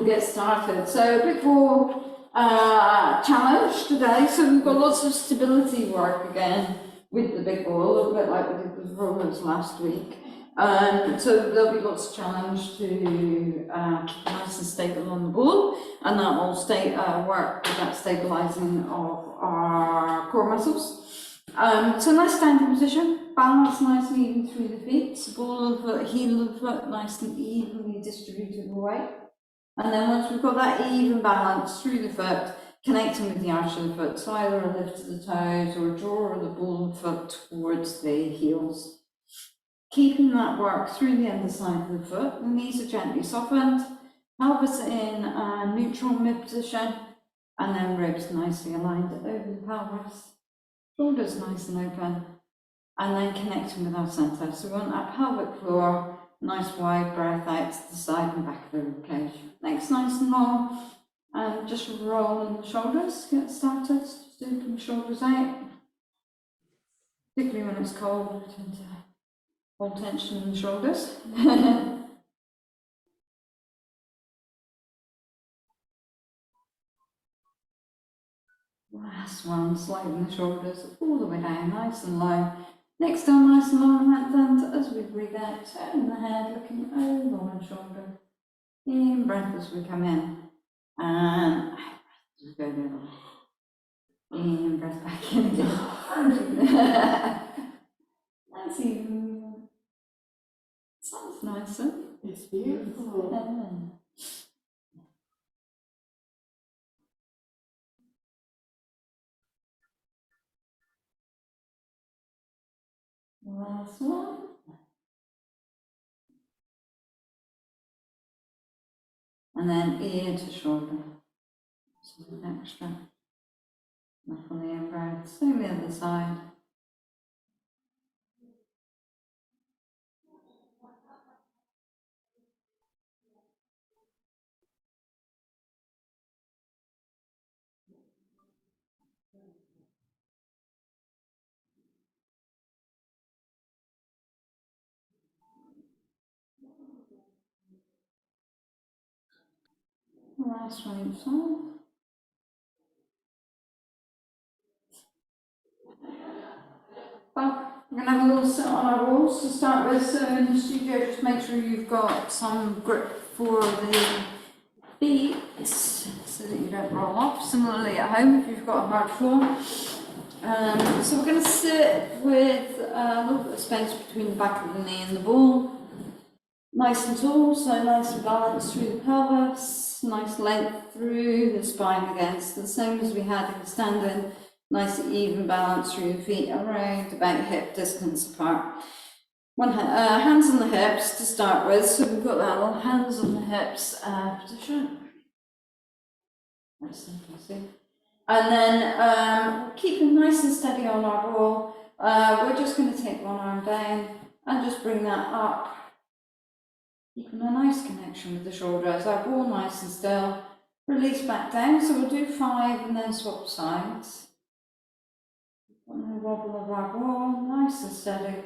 get started. So a bit more challenge today. So we've got lots of stability work again with the big ball, a little bit like we did with rollers last week. So there'll be lots of challenge to keep nice and stable on the ball, and that will work with that stabilising of our core muscles. So nice standing position, balance nice and even through the feet, so ball of foot, heel of foot, nice and evenly distributed away. And then once we've got that even balance through the foot, connecting with the arch of the foot, so either a lift of the toes or draw the ball of foot towards the heels. Keeping that work through the underside of the foot, the knees are gently softened, pelvis in a neutral mid position, and then ribs nicely aligned over the pelvis. Shoulders nice and open, and then connecting with our centre. So we want that pelvic floor, nice wide breath out to the side and back of the ribcage. Neck's nice and long, and just rolling the shoulders to get started. Just open the shoulders out, particularly when it's cold, we tend to hold tension in the shoulders. Last one, sliding the shoulders all the way down, nice and low. Next down, nice and long and lengthened as we breathe out, turning the head, looking over one shoulder. In breath as we come in, and out breath as we go the other way. In breath back in again. That's even. Sounds nicer. It's beautiful. Last one. And then ear to shoulder. So extra. Enough on the in breath. Same the other side. Last one each side. Well, we're going to have a little sit on our balls to start with. So in the studio, just make sure you've got some grip for the feet so that you don't roll off. Similarly at home, if you've got a hard floor. So we're going to sit with a little bit of space between the back of the knee and the ball. Nice and tall, so nice and balanced through the pelvis, nice length through the spine again. So the same as we had in standing, nice even balance through the feet around about hip distance apart. Hands on the hips to start with, so we've got that little hands on the hips position. Nice simple, see. And then keeping nice and steady on our ball, we're just going to take one arm down and just bring that up. Keeping a nice connection with the shoulders, our ball nice and still. Release back down, so we'll do 5 and then swap sides. And the wobble of our ball, nice and steady.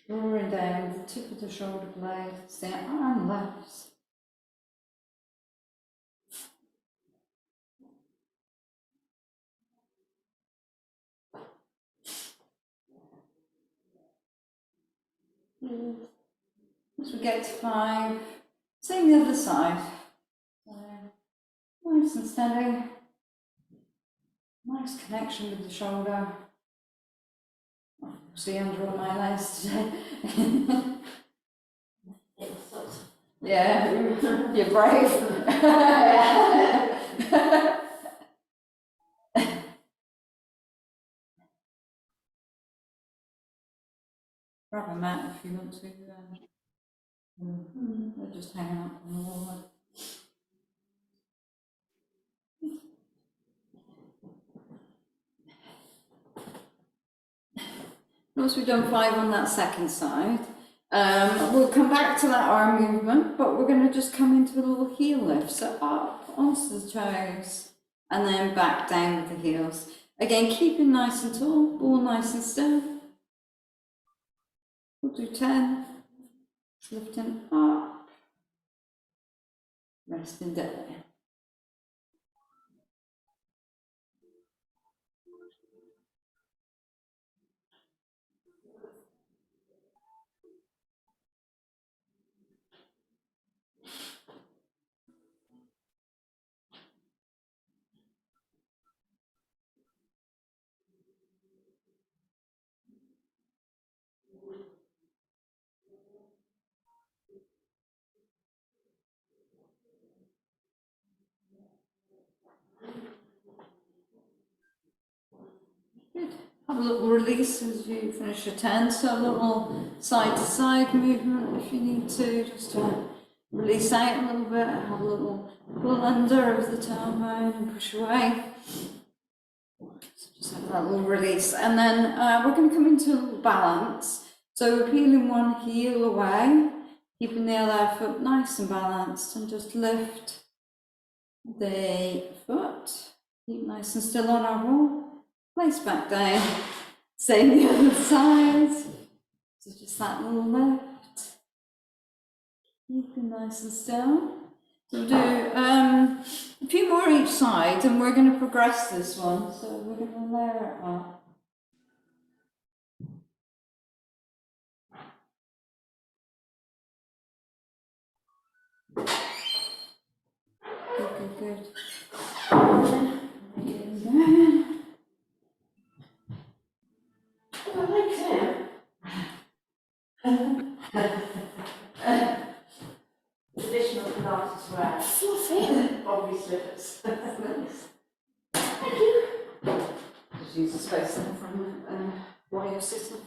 Drawing down the tip of the shoulder blade, the arm lifts. As we get to 5, same the other side. So, nice and steady. Nice connection with the shoulder. See under all my legs today. Yeah, you're brave. Grab a mat if you want to. They're just hanging up on the wall. Once we've done 5 on that second side, we'll come back to that arm movement, but we're going to just come into a little heel lift. So up onto the toes and then back down with the heels. Again, keeping nice and tall, ball nice and still. We'll do 10, lifting up resting day. Good. Have a little release as you finish your 10, so a little side to side movement if you need to, just to release out a little bit, have a little pull under of the tailbone and push away. So just have that little release, and then we're going to come into a little balance. So we're peeling one heel away, keeping the other foot nice and balanced, and just lift the foot, keep nice and still on our roll. Place back down, same the other side, so just that little lift, keeping nice and still. So we'll do a few more each side, and we're going to progress this one, so we're going to layer it up. Good, good, good. Traditional Pilates wear. Fluffy. Obviously, it's Thank you. Just use the space in from while you're sitting.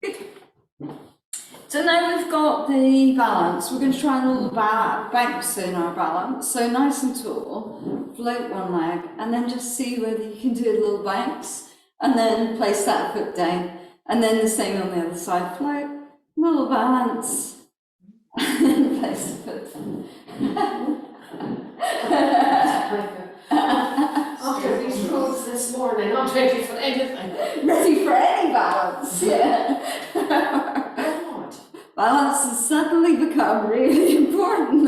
Good. So now we've got the balance. We're going to try a little bounce in our balance. So nice and tall, float one leg, and then just see whether you can do a little bounce, and then place that foot down. And then the same on the other side, float, little balance, and then place the foot down. After these rules this morning, not ready for anything. Ready for any balance, yeah. God. Balance has suddenly become really important.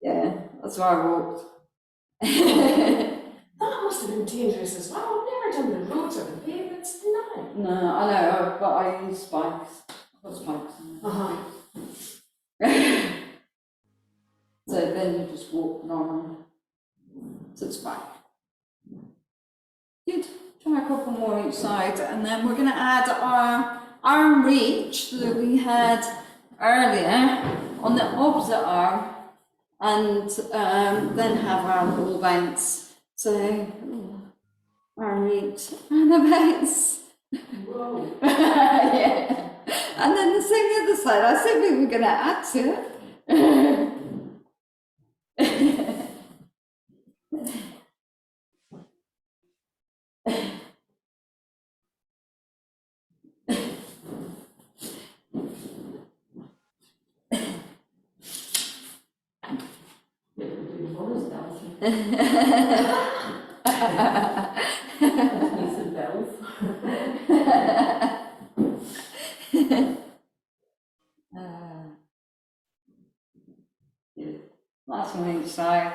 Yeah, that's why I walked. That must have been dangerous as well. I've never done the roads or the pavements, no. No, I know, but I use spikes. I've got spikes. Uh-huh. So then you just walk normally. So it's fine. Good. Try a couple more each side, and then we're going to add our arm reach that we had earlier on the opposite arm, and then have our little bounce. So arm reach and a bounce. Whoa. Yeah. And then the same the other side. I said we were going to add to it. Last one each side.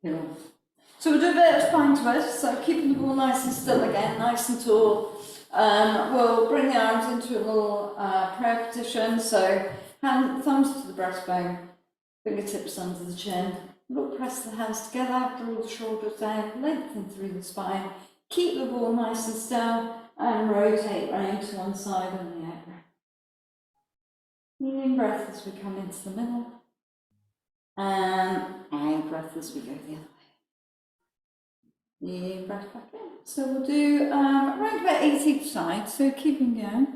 Cool. So we'll do a bit of spine twist, so keeping the ball nice and still again, nice and tall. We'll bring the arms into a little prayer position, so thumbs to the breastbone, fingertips under the chin. Look, press the hands together, draw the shoulders down, lengthen through the spine. Keep the ball nice and still, and rotate round to one side on the out breath. In breath as we come into the middle, and out breath as we go the other way. In breath back in. So we'll do around about 8 each side, so keeping going.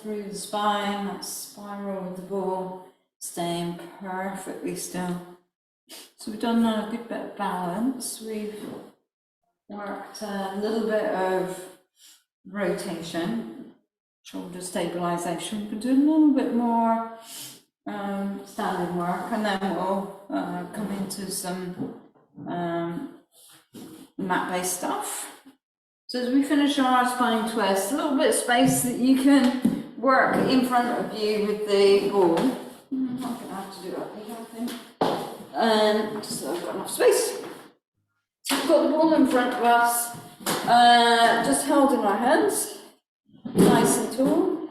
through the spine, that spiral with the ball, staying perfectly still. So we've done a good bit of balance. We've worked a little bit of rotation, shoulder stabilization. We can do a little bit more standing work, and then we'll come into some mat-based stuff. So as we finish our spine twist, a little bit of space that you can work in front of you with the ball. I'm not going to have to do that here, I think. And so I've got enough space. So we've got the ball in front of us, just held in our hands, nice and tall.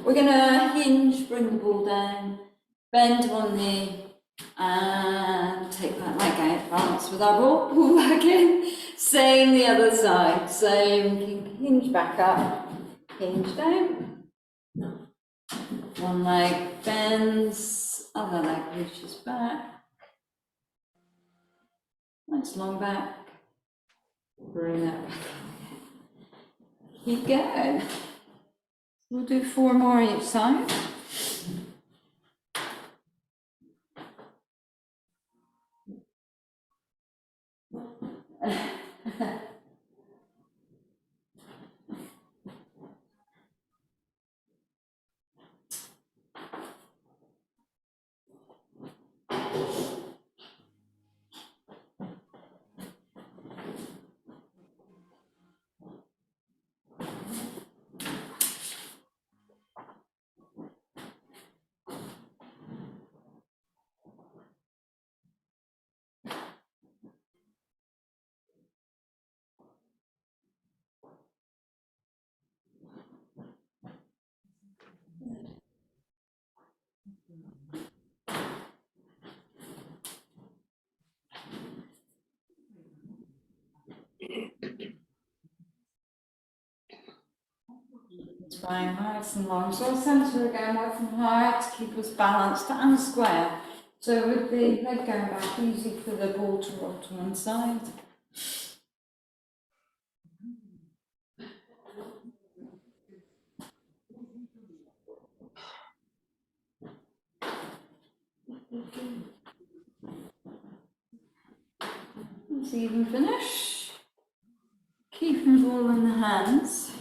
We're going to hinge, bring the ball down, bend one knee, and take that leg out, balance with our ball, pull back in. Same the other side, same, keep hinge back up, hinge down. One leg bends, other leg reaches back. Nice long back. Bring that back. Keep going. We'll do 4 more each side. Spine nice and long. So our centre again, working hard to keep us balanced and square. So with the leg going back, easy for the ball to roll to one side. Let's even finish. Keeping the ball in the hands.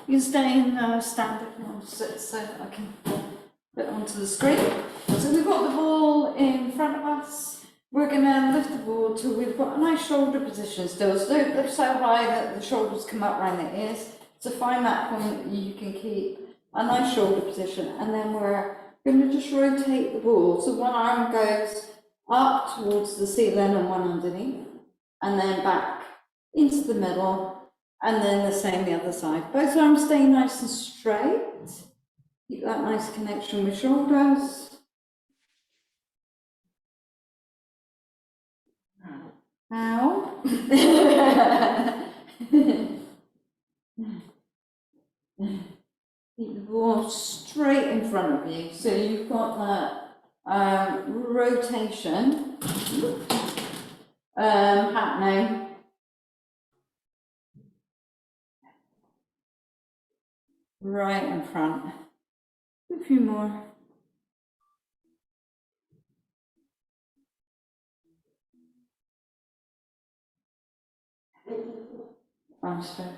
You can stay in stand if you want to sit so that I can put it onto the screen. So we've got the ball in front of us. We're going to lift the ball till we've got a nice shoulder position still. So don't lift so high that the shoulders come up around the ears. So find that point that you can keep a nice shoulder position, and then we're going to just rotate the ball. So one arm goes up towards the ceiling and one underneath, and then back into the middle, and then the same the other side. Both arms stay nice and straight. Keep that nice connection with shoulders. Ow. Keep the ball straight in front of you. So you've got that rotation happening. Right in front. A few more. Faster.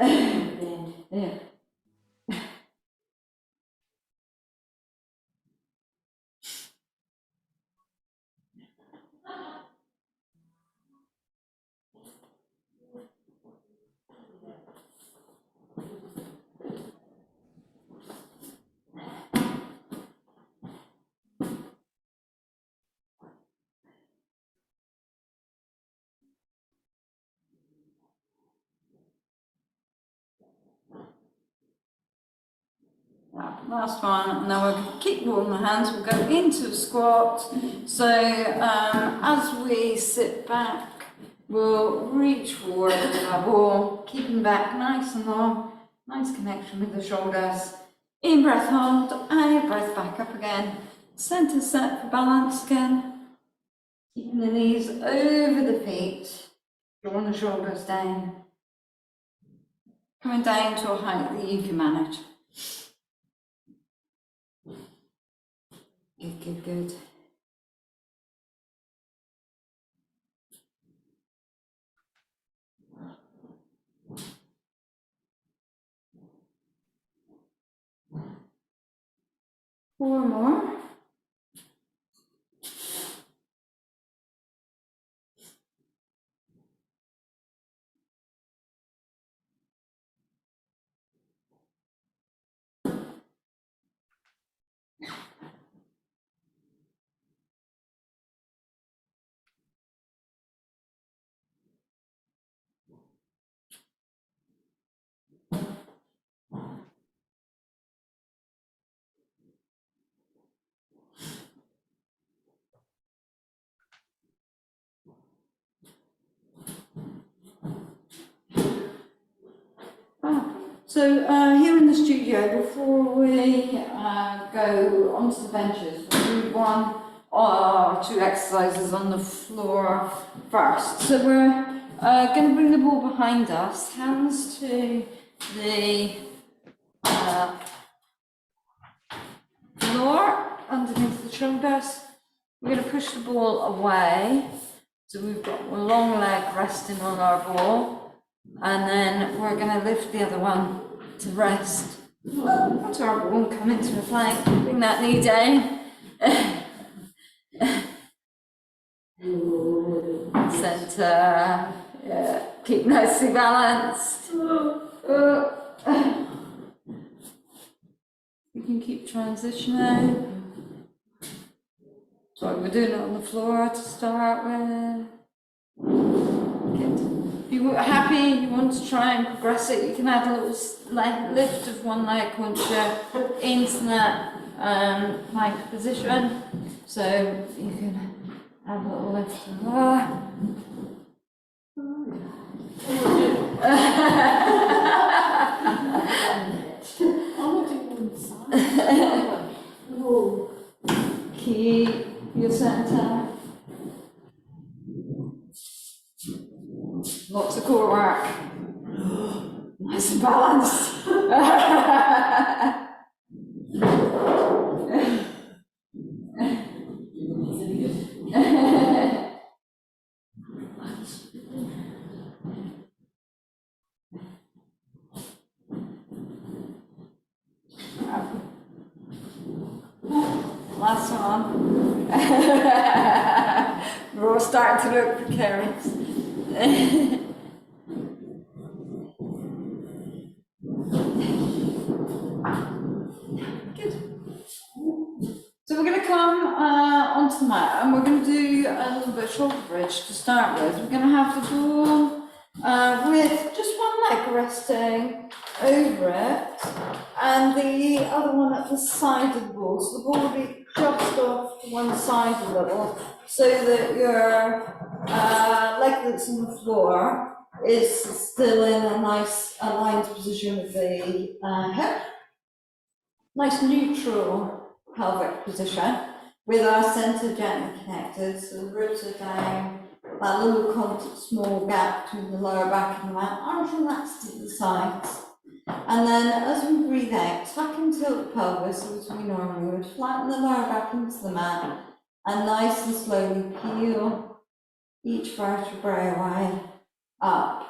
Yeah. Last one, and then we'll keep the ball in the hands, we'll go into a squat. So as we sit back, we'll reach forward with our ball, keeping back nice and long, nice connection with the shoulders. In breath hold, out breath back up again. Centre set for balance again. Keeping the knees over the feet, drawing the shoulders down. coming down to a height that you can manage. Good, good, good. Four more. So here in the studio, before we go onto the benches, we'll do one or two exercises on the floor first. So we're going to bring the ball behind us, hands to the floor, underneath the shoulders. We're going to push the ball away. So we've got one long leg resting on our ball. And then we're going to lift the other one to rest. So our ball come into a plank, bring that knee down. Centre, yeah. Keep nicely balanced. You can keep transitioning. So we're doing it on the floor to start with. Good. If you're happy, you want to try and progress it, you can add a little lift of one leg once you're into that plank position. So you can add a little lift of that. Keep your centre. Lots of core work. Nice and balanced. Last one. We're all starting to look precarious. Good. So we're going to come onto the mat and we're going to do a little bit of shoulder bridge to start with. We're going to have the ball with just one leg resting over it and the other one at the side of the ball. So the ball will be just off to one side a little so that your leg that's on the floor is still in a nice aligned position with the hip. Nice neutral pelvic position with our centre gently connected, so the ribs are down, that little small gap between the lower back and the mat, arms relaxed to the sides. And then as we breathe out, tuck and tilt the pelvis as we normally would, flatten the lower back into the mat, and nice and slowly peel each vertebrae away up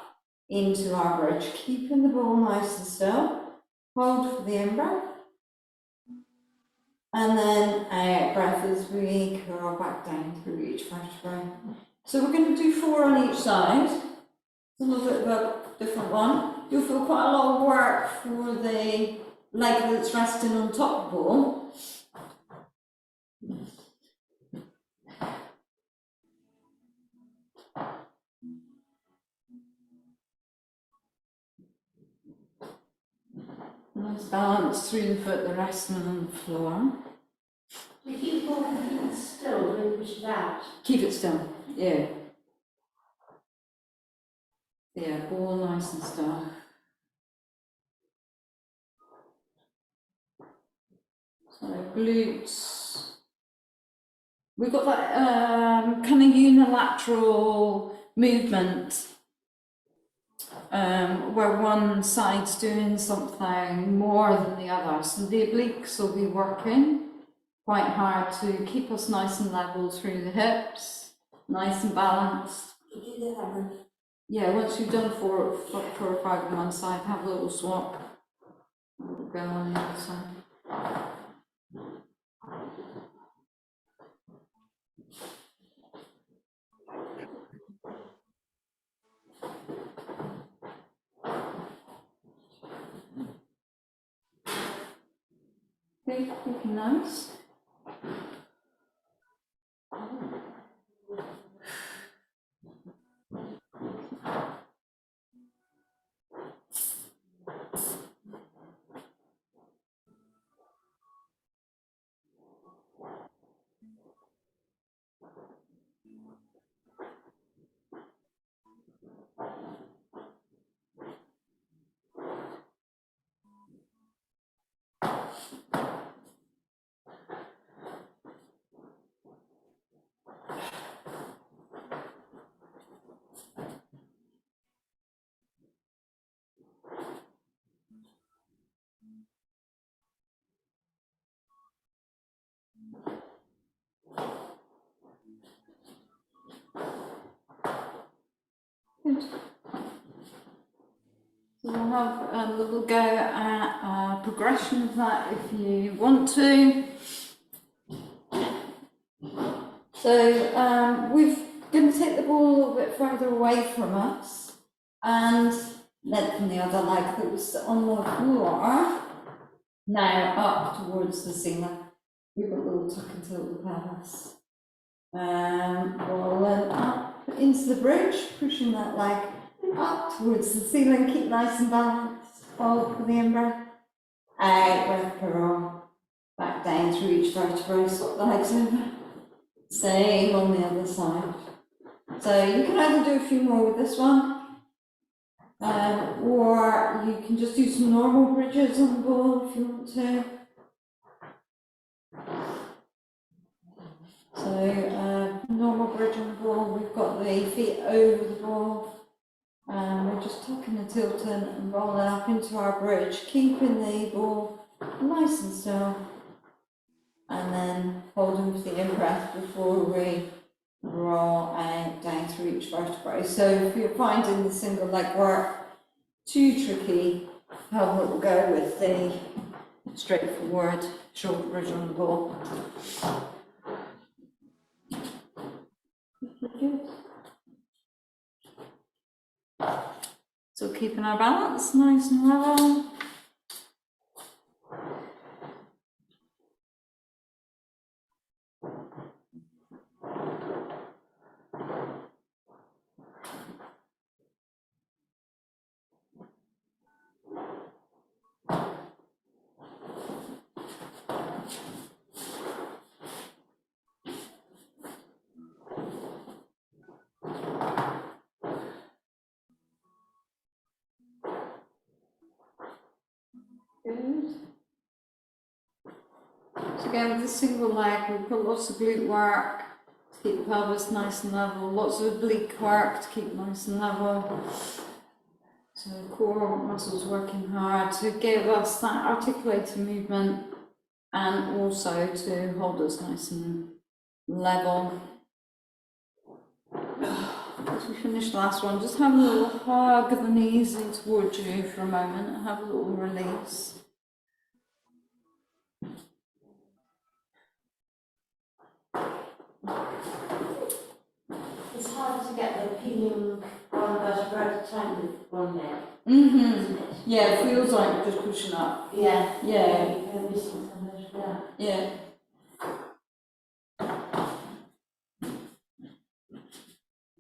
into our bridge, keeping the ball nice and still. Hold for the in-breath. And then out breath as we curl back down through each vertebrae. So we're going to do 4 on each side. It's a little bit of a different one. You'll feel quite a lot of work for the leg that's resting on top of the ball. Nice balance through the foot, the resting on the floor. You keep the ball completely still when you push it out. Keep it still, yeah. Yeah, ball nice and still. So glutes. We've got that kind of unilateral movement where one side's doing something more than the other. So the obliques will be working quite hard to keep us nice and level through the hips, nice and balanced. Yeah, once you've done four or five on one side, have a little swap. We'll go on the other side. Okay, looking nice. Good. So we'll have a little go at progression of that if you want to. So we're going to take the ball a little bit further away from us and lengthen the other leg that was on the floor. Now up towards the ceiling. We've got a little tuck and tilt the pelvis. Rolling up into the bridge, pushing that leg up towards the ceiling. Keep nice and balanced. Hold for the in-breath. Out with curl. Back down through each vertebrae. Swap the legs over. Same on the other side. So you can either do a few more with this one, or you can just do some normal bridges on the ball if you want to. So normal bridge on the ball, we've got the feet over the ball, and we're just tucking and tilting and rolling up into our bridge, keeping the ball nice and still, and then holding for the in-breath before we roll out down through each vertebrae. So if you're finding the single leg work too tricky, have a little go with the straightforward shoulder bridge on the ball. Good. So keeping our balance nice and level. Good. So again, with the single leg, we've got lots of glute work to keep the pelvis nice and level, lots of oblique work to keep nice and level. So core muscles working hard to give us that articulated movement and also to hold us nice and level. As we finish the last one, just have a little hug of the knees in towards you for a moment and have a little release. It's hard to get the peeling one vertebra at a time with one leg. Yeah, it feels like just pushing up. Yeah. Yeah. You're missing some vertebra. Yeah.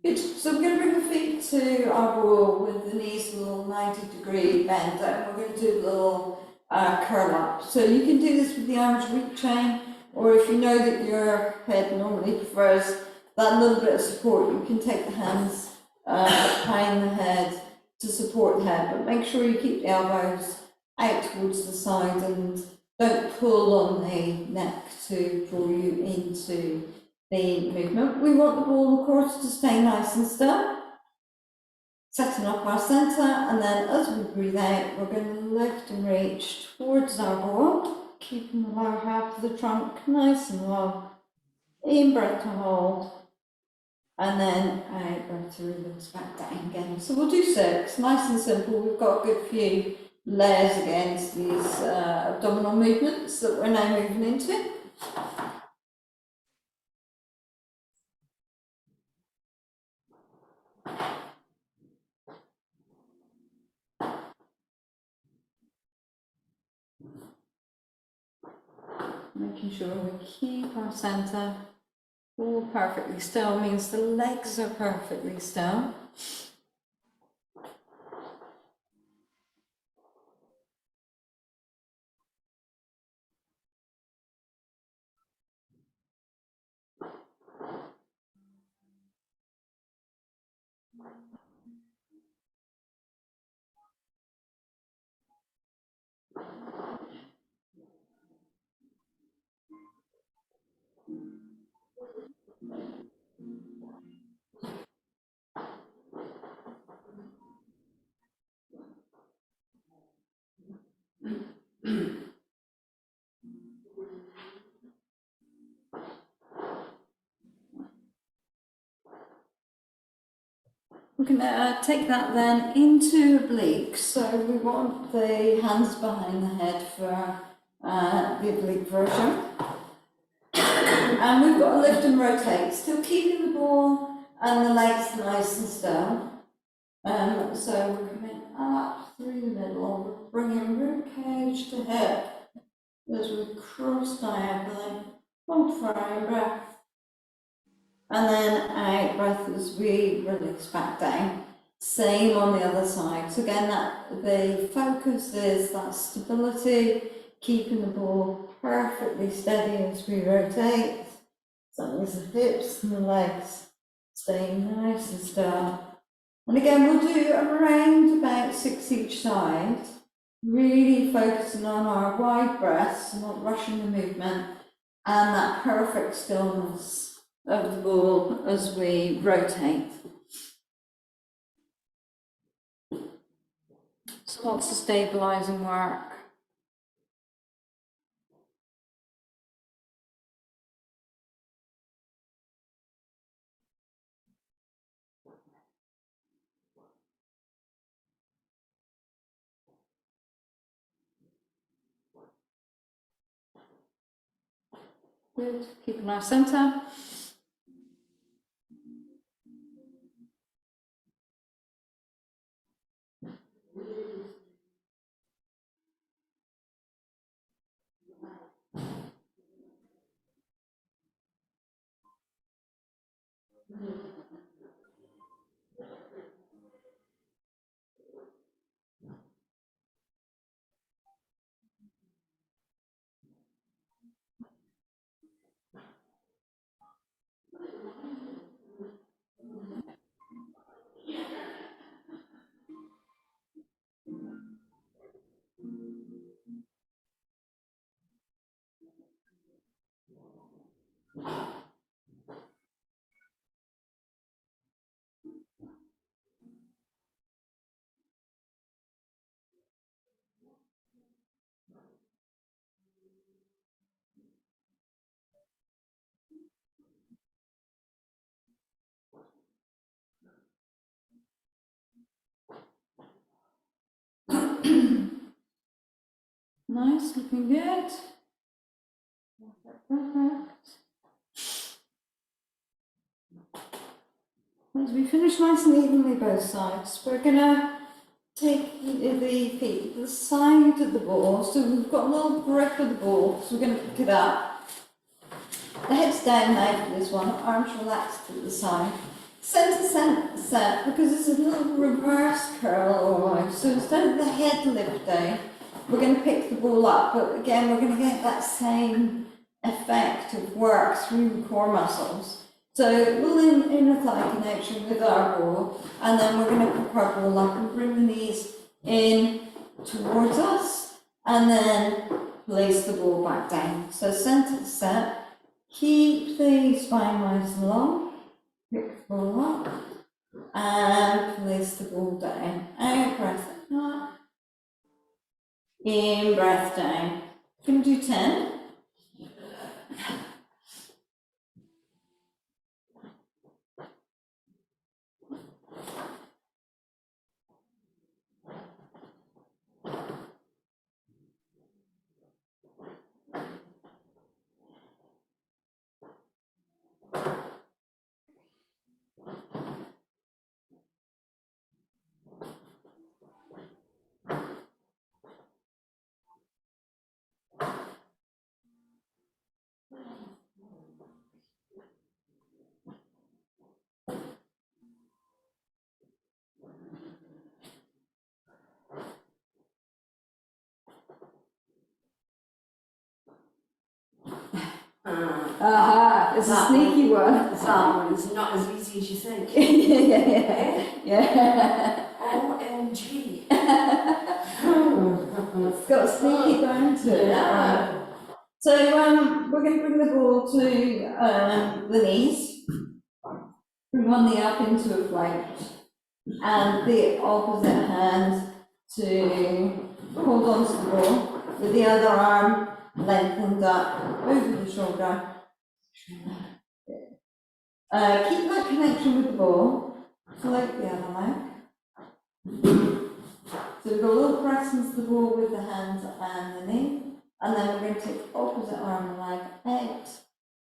Good. So we're going to bring the feet to our ball with the knees a little 90-degree bend, and we're going to do a little curl up. So you can do this with the arms reaching, or if you know that your head normally prefers that little bit of support, you can take the hands behind the head to support the head, but make sure you keep the elbows out towards the side and don't pull on the neck to draw you into the movement. We want the ball, of course, to stay nice and still. setting up our centre, and then as we breathe out, we're going to lift and reach towards our ball, keeping the lower half of the trunk nice and low. In breath to hold, and then out breath to release back down again. So we'll do 6, nice and simple. We've got a good few layers against these abdominal movements that we're now moving into. Making sure we keep our centre all perfectly still, means the legs are perfectly still. We're going to take that then into oblique. So we want the hands behind the head for the oblique version. And we've got to lift and rotate, still keeping the ball and the legs nice and still. So we're coming up through the middle, we're bringing rib cage to hip as we cross diagonally, hold for our breath. And then out breath as we release back down. Same on the other side. So again, the focus is that stability, keeping the ball perfectly steady as we rotate. So as the hips and the legs staying nice and still. And again, we'll do around about 6 each side, really focusing on our wide breaths, not rushing the movement, and that perfect stillness of the ball as we rotate. So lots of stabilising work. Good, keeping our centre. Nice, looking good. Perfect. As we finish nice and evenly both sides, we're gonna take the feet to the side of the ball. So we've got a little grip of the ball, so we're gonna pick it up. The head's down now for this one, arms relaxed to the side. Centre set, because it's a little reverse curl almost. So instead of the head lifting, we're going to pick the ball up, but again, we're going to get that same effect of work through the core muscles. So we'll inner thigh connection with our ball, and then we're going to pick our ball up and bring the knees in towards us, and then place the ball back down. So centre set, keep the spine nice and long, pick the ball up, and place the ball down. Out breath up. In breath down. Can we do 10? Aha, it's a That sneaky one. That one is not as easy as you think. Yeah. OMG. It's got a sneaky bone to it, that one. So we're going to bring the ball to the knees. Bring one knee up into a plank, and the opposite hand to hold on to the ball with the other arm lengthened up over the shoulder. Keep that connection with the ball. Float the other leg. So we've got a little press into the ball with the hand and the knee, and then we're going to take the opposite arm and leg out.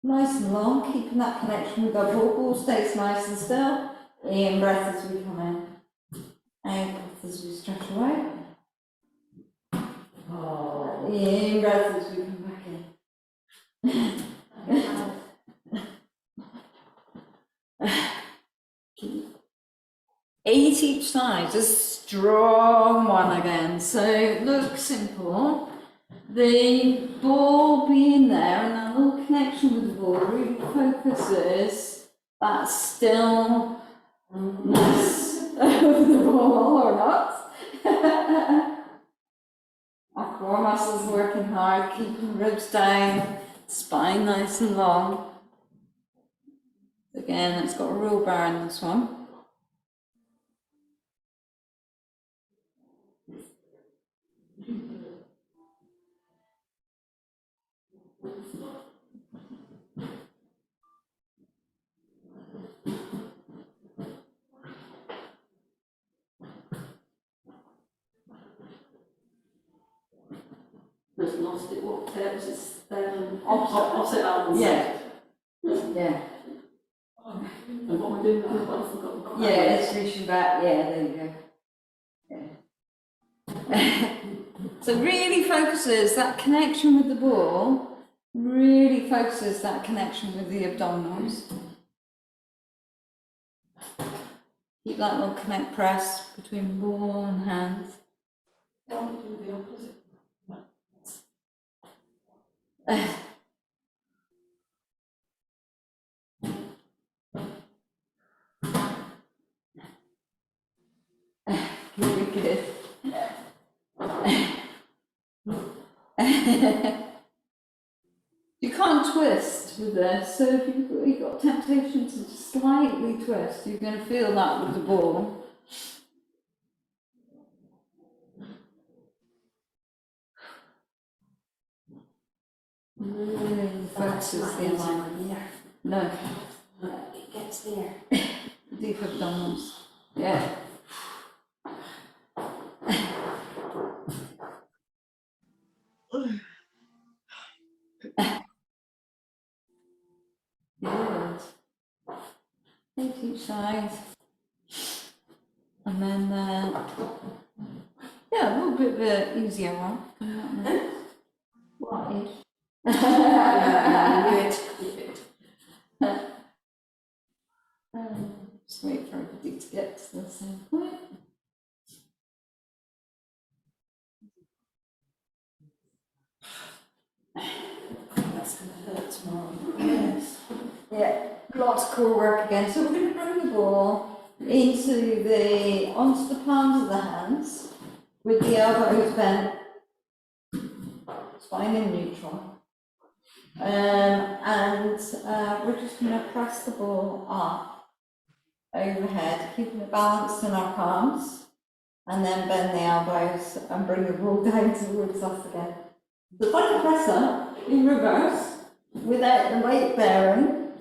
Nice and long, keeping that connection with our ball. Ball stays nice and still. In breath as we come in. Out breath as we stretch away. Oh. In breath as we come back in. 8 each side, a strong one again. So look simple. The ball being there and that little connection with the ball really focuses that stillness of the ball or not. Our core muscles working hard, keeping ribs down, spine nice and long. Again, it's got a real bar in this one. Just lost it. What terms is opposite arms? Yeah. Yeah. And what we're doing with it, I've forgotten. Yeah, it's reaching back. Yeah, there you go. Yeah. So really focuses that connection with the ball, really focuses that connection with the abdominals. Keep that little connect press between ball and hands. Don't do the opposite. Really good. You can't twist with this, so if you've got temptation to slightly twist, you're going to feel that with the ball. Really focuses the alignment. There. No, It gets there. deep abdominals. Yeah. Good. 8 each side. And then, yeah, a little bit of an easier one. What is? Just wait for everybody to get to the same point. That's going to hurt tomorrow. Yes. Yeah, lots of core work again. So we're going to bring the ball onto the palms of the hands with the elbows bent, spine in neutral. And we're just going to press the ball up overhead, keeping it balanced in our palms, and then bend the elbows and bring the ball down towards us again. The point press up in reverse without the weight bearing.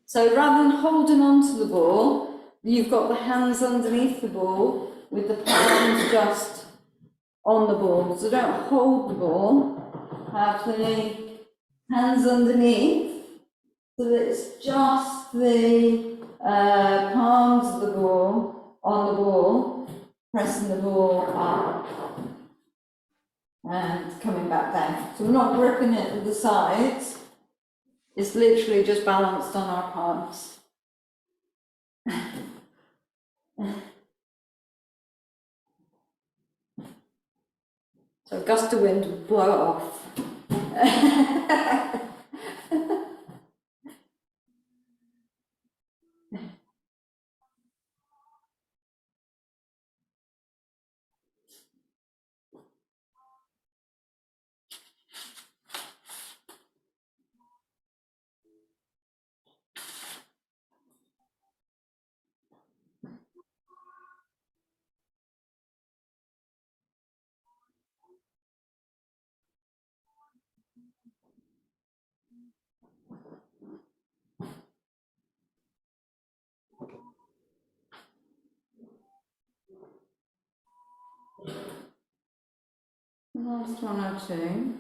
So rather than holding onto the ball, you've got the hands underneath the ball with the palms just on the ball. So don't hold the ball, have the hands underneath, so that it's just the palms of the ball on the ball, pressing the ball up and coming back down. So we're not gripping it at the sides, it's literally just balanced on our palms. So a gust of wind will blow it off. Last one or two.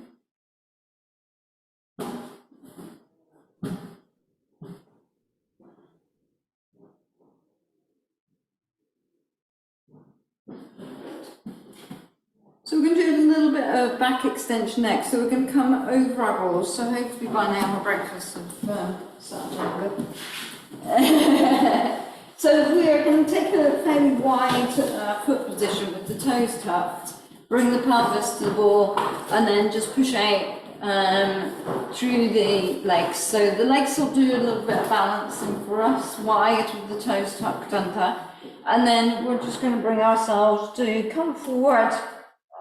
So we're going to do a little bit of back extension next. So we're going to come over our balls. So hopefully by now our breakfast have started good. So we are going to take a fairly wide foot position with the toes tucked, bring the pelvis to the ball, and then just push out through the legs. So the legs will do a little bit of balancing for us, wide with the toes tucked under. And then we're just going to bring ourselves to come forward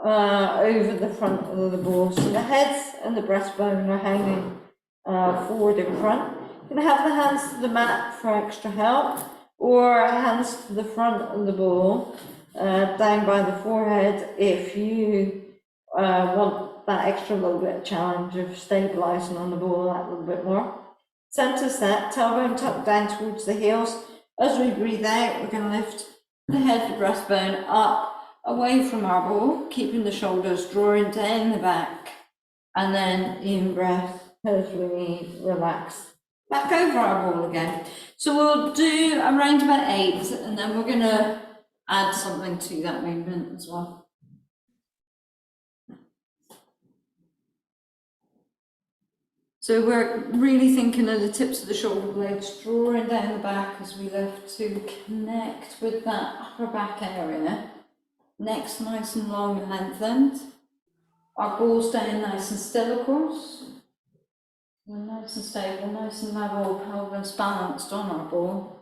over the front of the ball. So the heads and the breastbone are hanging forward in front. You can have the hands to the mat for extra help, or hands to the front of the ball, down by the forehead if you want that extra little bit of challenge of stabilising on the ball that little bit more. Centre set, tailbone tucked down towards the heels. As we breathe out, we're going to lift the head, the breastbone up, away from our ball, keeping the shoulders drawing down the back, and then in breath as we relax back over our ball again. So we'll do around about 8, and then we're going to add something to that movement as well. So we're really thinking of the tips of the shoulder blades drawing down the back as we lift to connect with that upper back area. Neck's nice and long and lengthened. Our ball staying nice and still, of course. We're nice and stable, nice and level, pelvis balanced on our ball.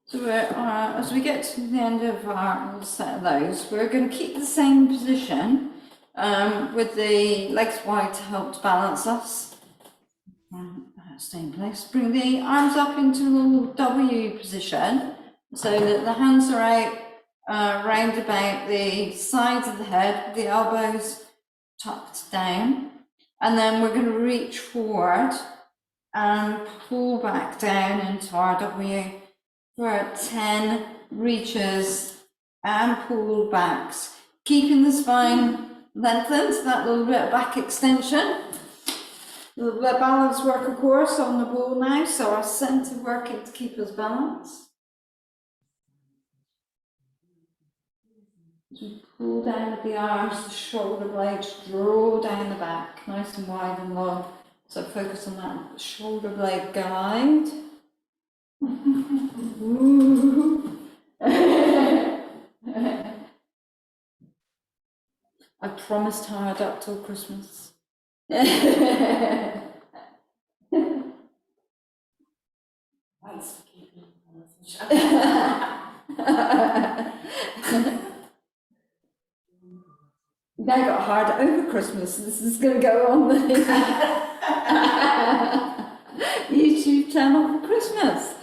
So as we get to the end of our set of those, we're going to keep the same position with the legs wide to help to balance us. Stay in place. Bring the arms up into a little W position so that the hands are out round about the sides of the head, the elbows tucked down. And then we're going to reach forward and pull back down into our W. For 10 reaches and pull backs, keeping the spine lengthened, that little bit of back extension. The balance work, of course, on the ball now, so our centre working to keep us balanced. Pull down with the arms, the shoulder blades, draw down the back, nice and wide and long. So focus on that shoulder blade guide. I promised hard up till Christmas. Thanks for keeping it. Now I got hard over Christmas. This is going to go on the YouTube channel for Christmas.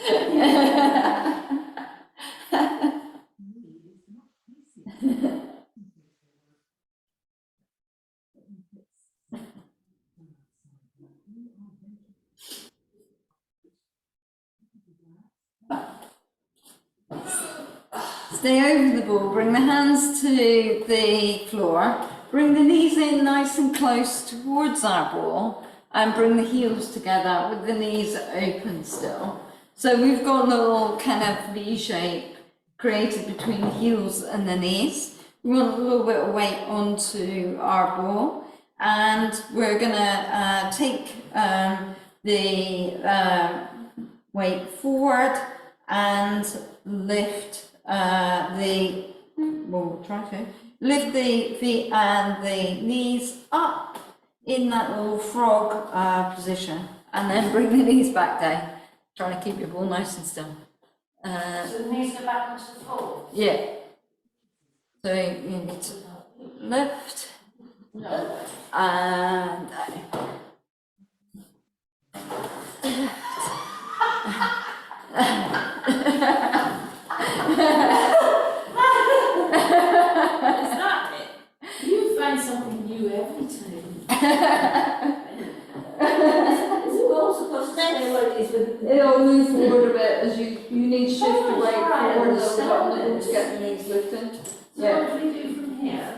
Stay over the ball, bring the hands to the floor, bring the knees in nice and close towards our ball, and bring the heels together with the knees open still. So we've got a little kind of V shape created between the heels and the knees. We want a little bit of weight onto our ball, and we're gonna take the weight forward and lift lift the feet and the knees up in that little frog position, and then bring the knees back down. Trying to keep your ball nice and still. So the knees go back onto the floor? Yeah. So you need to lift and Is that it? You find something new every time. Is the ball supposed to stay where it is with? it'll move forward a bit as you need to shift Oh, the weight right, forward a I little bit understand to get the knees lifted. So what do we do from here?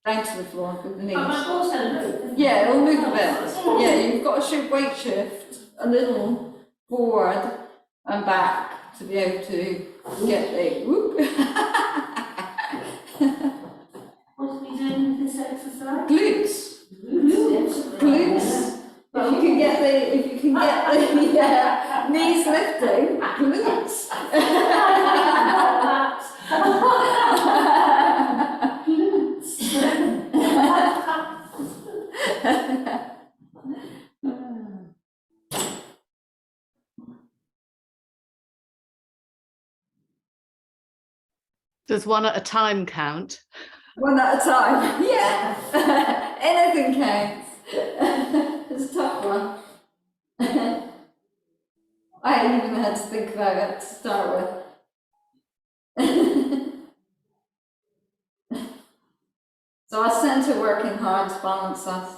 Down to the floor with the knees. Oh, my ball's going to move. Yeah, it'll move a bit. Yeah, you've got to weight shift a little forward and back to be able to get the whoop. What are we doing with this exercise? Glutes. Glutes. If you can get the knees lifting, glutes. Does one at a time count? One at a time, yeah. Anything counts. It's a tough one. I even had to think about it to start with. So our centre working hard to balance us.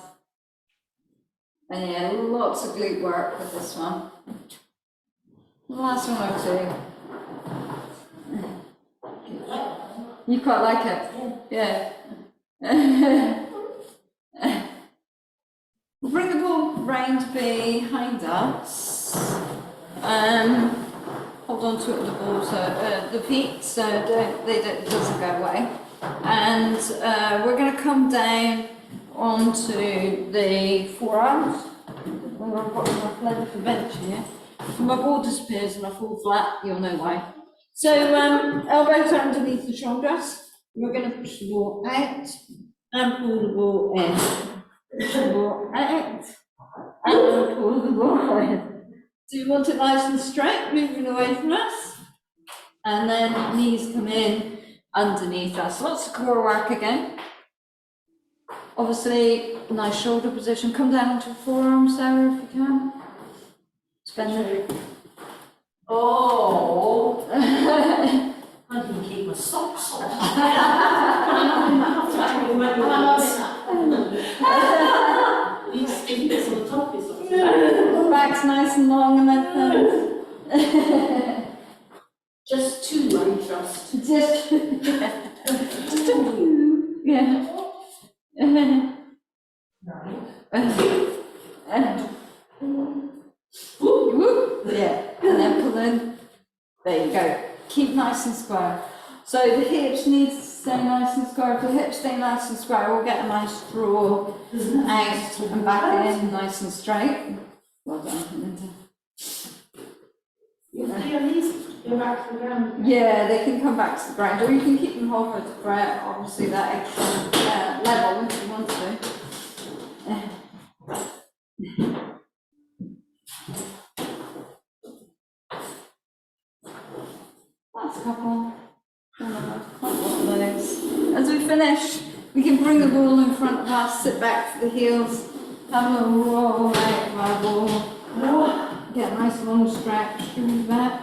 And yeah, lots of glute work with this one. The last one or two. You quite like it? Yeah. We'll bring the ball round behind us. Hold on to it with the ball, so the feet, so it doesn't go away. And we're going to come down onto the forearms. I've got my leather for bench here. If my ball disappears and I fall flat, you'll know why. So elbows are underneath the shoulders. We're going to push the ball out and pull the ball in. Push the ball out and pull the ball in. So you want it nice and straight, moving away from us. And then knees come in underneath us. Lots of core work again. Obviously, nice shoulder position. Come down onto the forearms, Sarah, if you can. Spend it. Oh. I didn't keep my socks on. You stick this on the top is Back's nice and long and lengthened. just two, I trust. Just a few. Yeah. Right. And whoop, yeah, and then pull in. There you go. Keep nice and square. So the hips need to stay nice and square. If the hips stay nice and square, we'll get a nice draw out and back in, nice and straight. Well done, Linda. You do your knees go back to the ground. Yeah, they can come back to the ground, or you can keep them hovered for obviously that extra level if you want to. That's a couple. Of those. As we finish, we can bring the ball in front of us, sit back for the heels, have a little roll out of our ball. Get a nice long stretch through the back.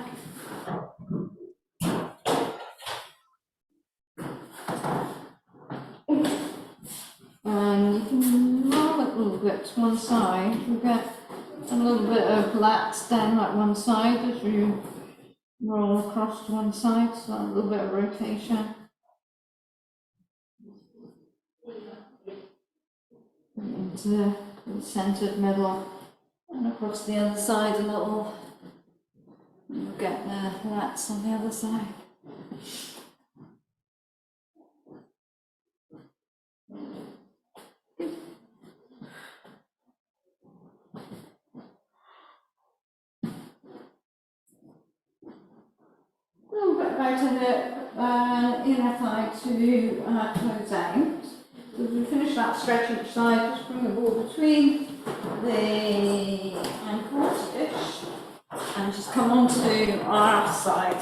And you can roll it a little bit to one side. You get a little bit of lats down like one side as you roll across to one side, so a little bit of rotation. Into the centered middle and across the other side a little. And you'll get the lats on the other side. A little bit about a hip, inner thigh to close out. So as we finish that stretch each side, just bring the ball between the ankles-ish and just come onto our side.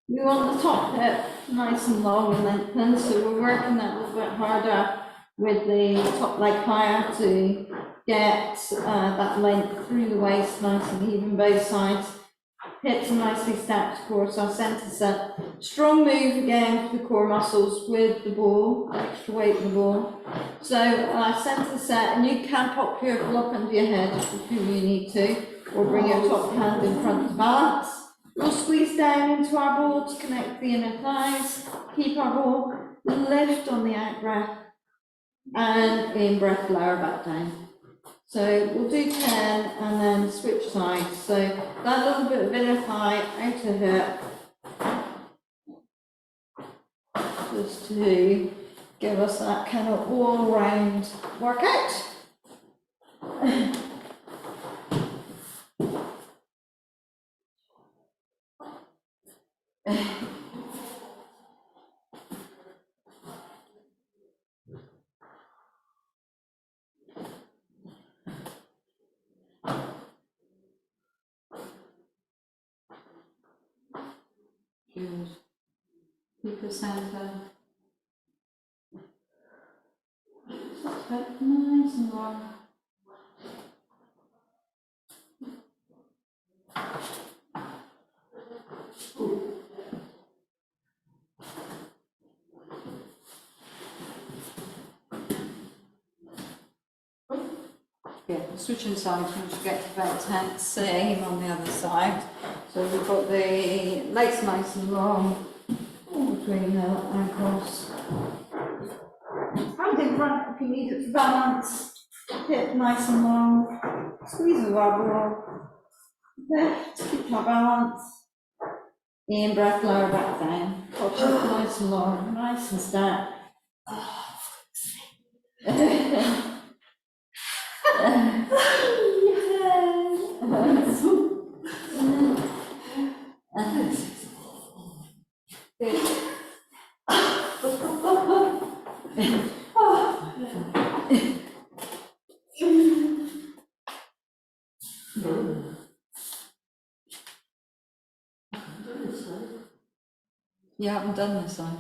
We want the top hip nice and long and lengthened, so we're working that a little bit harder with the top leg higher to get that length through the waist nice and even both sides. Hips are nicely stacked, of course, our centre set. Strong move again for the core muscles with the ball, extra weight in the ball. So centre set, and you can pop your block under your head if you really need to, or bring your top hand in front to balance. We'll squeeze down into our ball to connect the inner thighs, keep our ball, lift on the out breath, and in breath lower back down. So we'll do 10 and then switch sides. So that little bit of inner thigh, outer hip, just to give us that kind of all-round workout. Good. Keep the center. Just nice and long. Yeah, switching sides once you get to about 10, same on the other side. So we've got the legs nice and long, all between the ankles. Hand in front if you need it for balance. Hip nice and long. Squeeze the wobble. Lift, keep our balance. In breath, lower back down. Watch it nice and long, nice and stacked. You haven't done this one.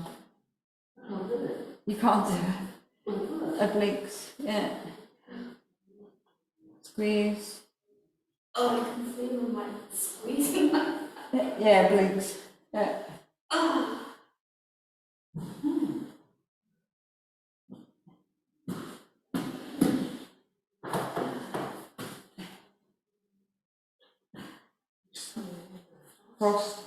You can't do it. Obliques, yeah. Squeeze. Oh, I can feel my squeezing. Yeah, obliques. Yeah. Cross.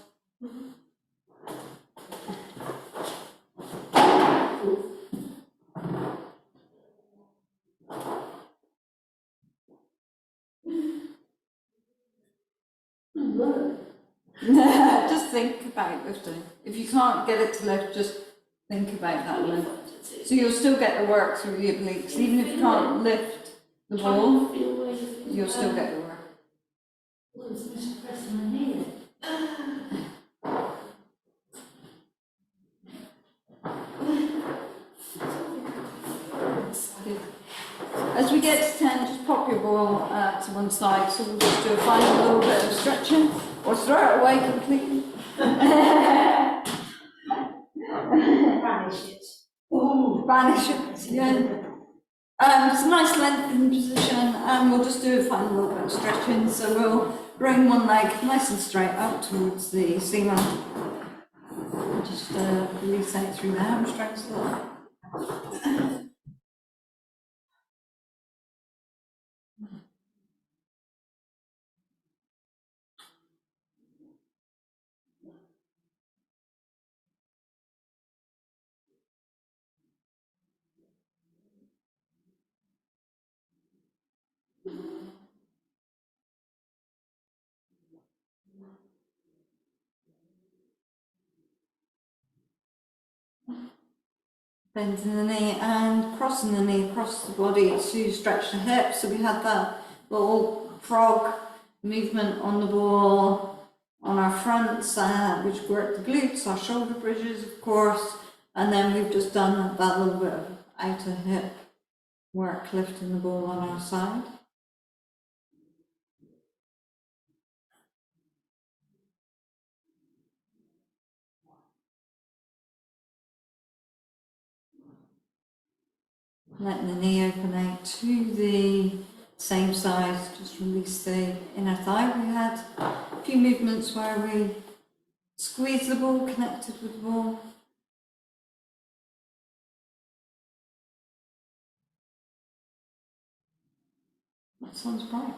Just think about lifting. If you can't get it to lift, just think about that lift. So you'll still get the work through your obliques. Even if you can't lift the ball, you'll still get the work. As we get to 10, just pop your ball to one side. So we'll just do a final little bit of stretching, or throw it away completely. Banish it. Banish it, yeah. It's a nice lengthened position, and we'll just do a final little bit of stretching. So we'll bring one leg nice and straight out towards the ceiling. Just release out through the hamstrings a little. Bending the knee and crossing the knee across the body to stretch the hips. So we had that little frog movement on the ball on our fronts, which worked the glutes, our shoulder bridges, of course. And then we've just done that little bit of outer hip work, lifting the ball on our side. Letting the knee open out to the same size, just release the inner thigh. We had a few movements where we squeeze the ball, connected with the ball. That sounds bright.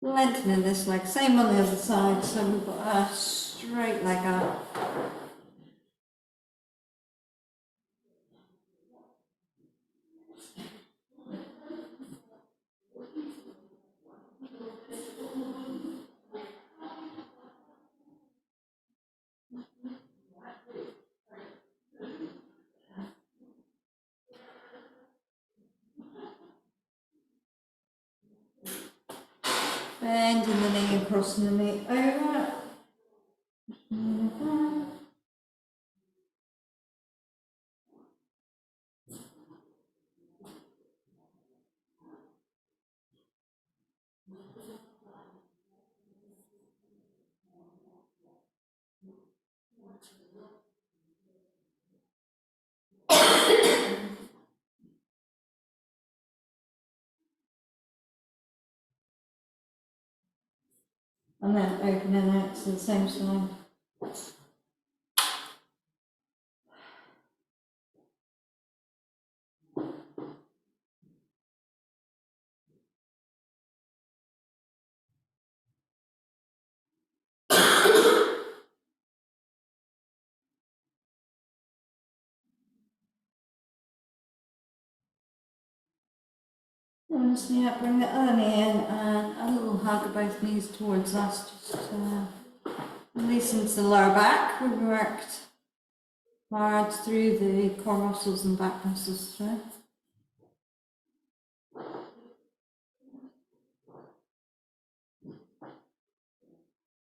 Lengthening this leg, same on the other side, so we've got a straight leg up. Bending the knee and crossing the knee over. And then opening out to the same side. And just bring the other knee in and a little hug of both knees towards us, just release into the lower back. We worked hard through the core muscles and back muscles today.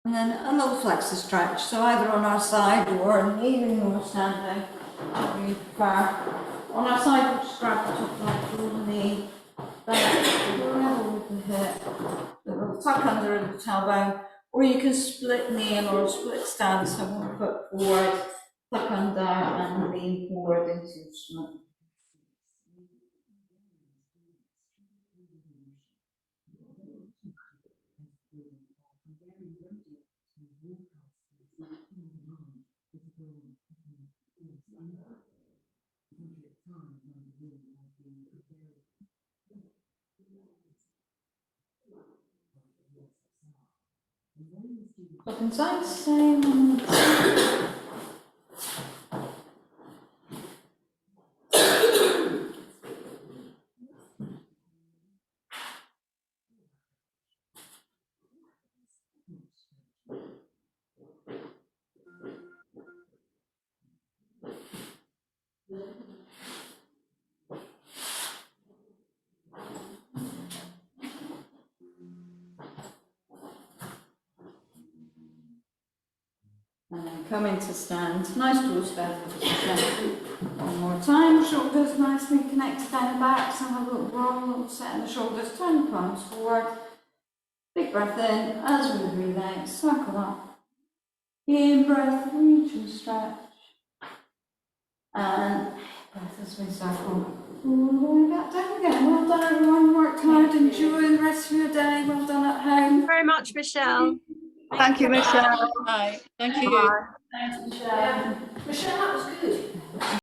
And then a little flexor stretch, so either on our side or kneeling or standing, whatever you prefer. On our side, we'll just grab the top leg through the knee, back level with the hip, a little tuck under the tailbone, or you can split knee in or split stance, so one foot forward, tuck under and lean forward into your stomach. Up inside, same. come into stand. Nice toes there. One more time, shoulders nicely connected down the back, so have a little roll, setting the shoulders, turn the palms forward. Big breath in, as we breathe out, circle up. In breath, reach and stretch. And breath as we circle. All the way back down again. Well done everyone, worked hard, enjoy the rest of your day, well done at home. Very much, Michelle. Thank you, Michelle. Bye. Thank you. Thanks Michelle. Michelle, that was good.